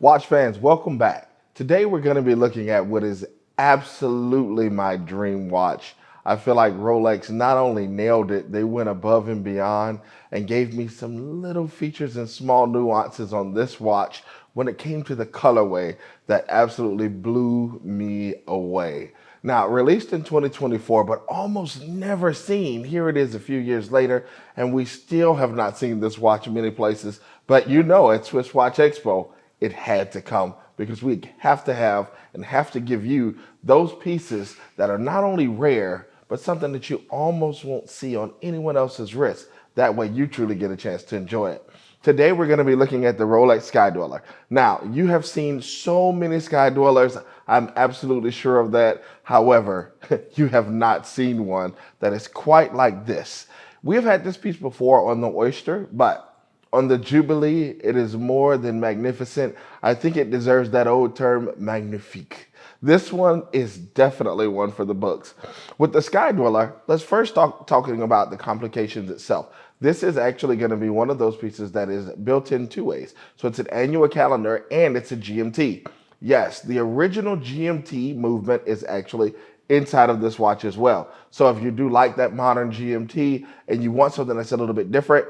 Watch fans, welcome back. Today we're going to be looking at what is absolutely my dream watch. I feel like Rolex not only nailed it, they went above and beyond and gave me some little features and small nuances on this watch when it came to the colorway that absolutely blew me away. Now, released in 2024, but almost never seen. Here it is a few years later, and we still have not seen this watch in many places. But you know, at SwissWatchExpo, it had to come because we have to have and have to give you those pieces that are not only rare, but something that you almost won't see on anyone else's wrist. That way you truly get a chance to enjoy it. Today we're going to be looking at the Rolex Sky-Dweller. Now, you have seen so many Sky-Dwellers, I'm absolutely sure of that. However, you have not seen one that is quite like this. We have had this piece before on the Oyster, but on the Jubilee, it is more than magnificent. I think it deserves that old term, magnifique. This one is definitely one for the books. With the Sky-Dweller, let's first talking about the complications itself. This is actually going to be one of those pieces that is built in two ways. So it's an annual calendar and it's a GMT. Yes, the original GMT movement is actually inside of this watch as well. So if you do like that modern GMT and you want something that's a little bit different,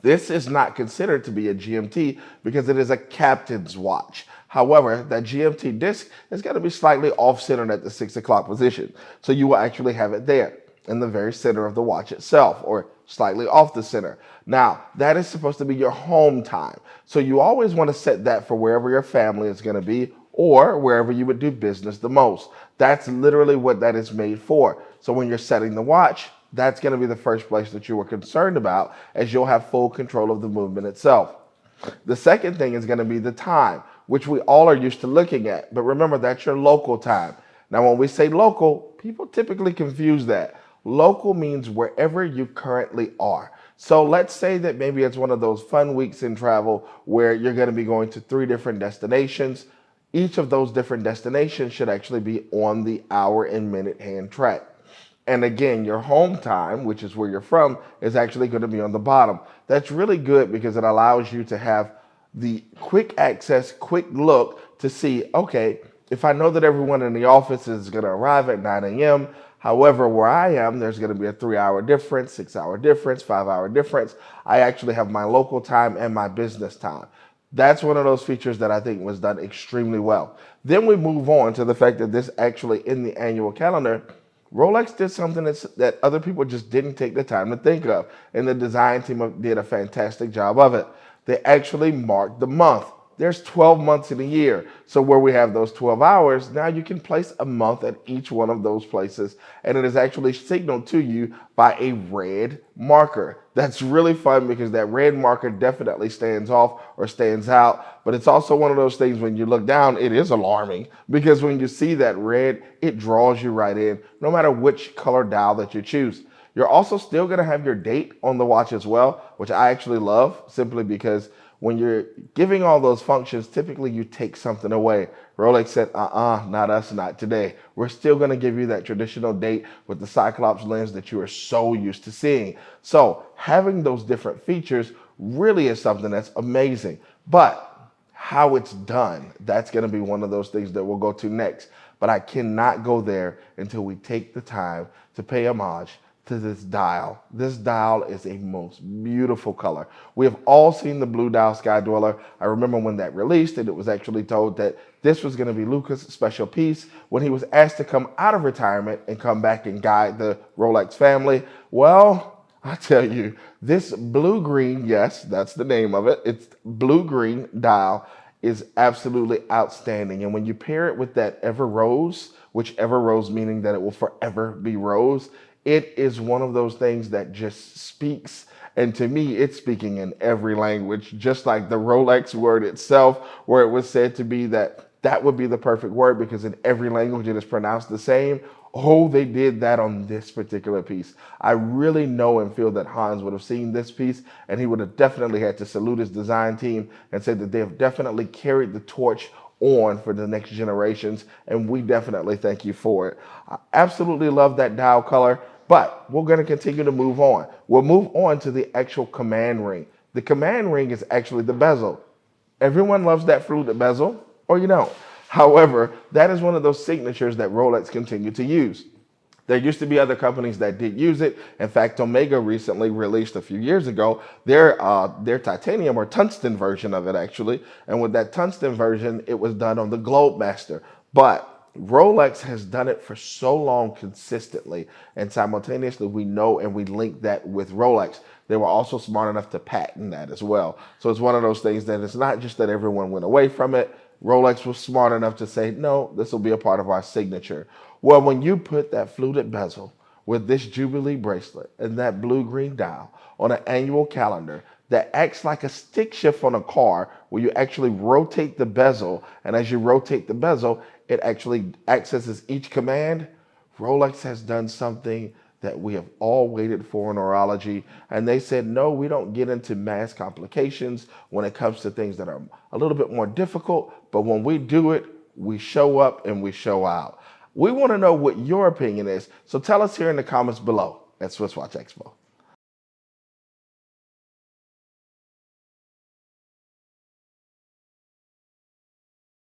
this is not considered to be a GMT because it is a captain's watch. However, that GMT disc is going to be slightly off-centered at the 6 o'clock position. So you will actually have it there in the very center of the watch itself, or slightly off the center. Now, that is supposed to be your home time. So you always want to set that for wherever your family is going to be or wherever you would do business the most. That's literally what that is made for. So when you're setting the watch, that's going to be the first place that you were concerned about, as you'll have full control of the movement itself. The second thing is going to be the time, which we all are used to looking at. But remember, that's your local time. Now, when we say local, people typically confuse that. Local means wherever you currently are. So let's say that maybe it's one of those fun weeks in travel where you're going to be going to 3 different destinations. Each of those different destinations should actually be on the hour and minute hand track. And again, your home time, which is where you're from, is actually going to be on the bottom. That's really good because it allows you to have the quick access, quick look to see, okay, if I know that everyone in the office is going to arrive at 9 a.m., however, where I am, there's going to be a 3-hour difference, 6-hour difference, 5-hour difference. I actually have my local time and my business time. That's one of those features that I think was done extremely well. Then we move on to the fact that this actually in the annual calendar, Rolex did something that other people just didn't take the time to think of, and the design team did a fantastic job of it. They actually marked the month. There's 12 months in a year, so where we have those 12 hours, now you can place a month at each one of those places, and it is actually signaled to you by a red marker. That's really fun because that red marker definitely stands off or stands out, but it's also one of those things when you look down, it is alarming because when you see that red, it draws you right in, no matter which color dial that you choose. You're also still going to have your date on the watch as well, which I actually love simply because when you're giving all those functions, typically you take something away. Rolex said, not us, not today. We're still going to give you that traditional date with the Cyclops lens that you are so used to seeing. So having those different features really is something that's amazing. But how it's done, that's going to be one of those things that we'll go to next. But I cannot go there until we take the time to pay homage to this dial. This dial is a most beautiful color. We have all seen the blue dial Sky-Dweller. I remember when that released and it was actually told that this was going to be Luca's special piece when he was asked to come out of retirement and come back and guide the Rolex family. Well, I tell you, this blue-green, yes, that's the name of it. It's blue-green dial is absolutely outstanding. And when you pair it with that Everose, which Everose meaning that it will forever be rose, it is one of those things that just speaks, and to me, it's speaking in every language, just like the Rolex word itself, where it was said to be that would be the perfect word because in every language it is pronounced the same. Oh, they did that on this particular piece. I really know and feel that Hans would have seen this piece, and he would have definitely had to salute his design team and say that they have definitely carried the torch on for the next generations, and we definitely thank you for it. I absolutely love that dial color, but we're going to continue to move on. We'll move on to the actual command ring. The command ring is actually the bezel. Everyone loves that fluted bezel, or you don't. However, that is one of those signatures that Rolex continue to use. There used to be other companies that did use it. In fact, Omega recently released a few years ago their titanium or tungsten version of it actually. And with that tungsten version, it was done on the Globemaster. But Rolex has done it for so long consistently, and simultaneously we know and we link that with Rolex. They were also smart enough to patent that as well. So it's one of those things that it's not just that everyone went away from it. Rolex was smart enough to say, no, this will be a part of our signature. Well, when you put that fluted bezel with this Jubilee bracelet and that blue-green dial on an annual calendar that acts like a stick shift on a car where you actually rotate the bezel, and as you rotate the bezel, it actually accesses each command, Rolex has done something that we have all waited for in horology. And they said, no, we don't get into mass complications when it comes to things that are a little bit more difficult. But when we do it, we show up and we show out. We want to know what your opinion is. So tell us here in the comments below at Swiss Watch Expo.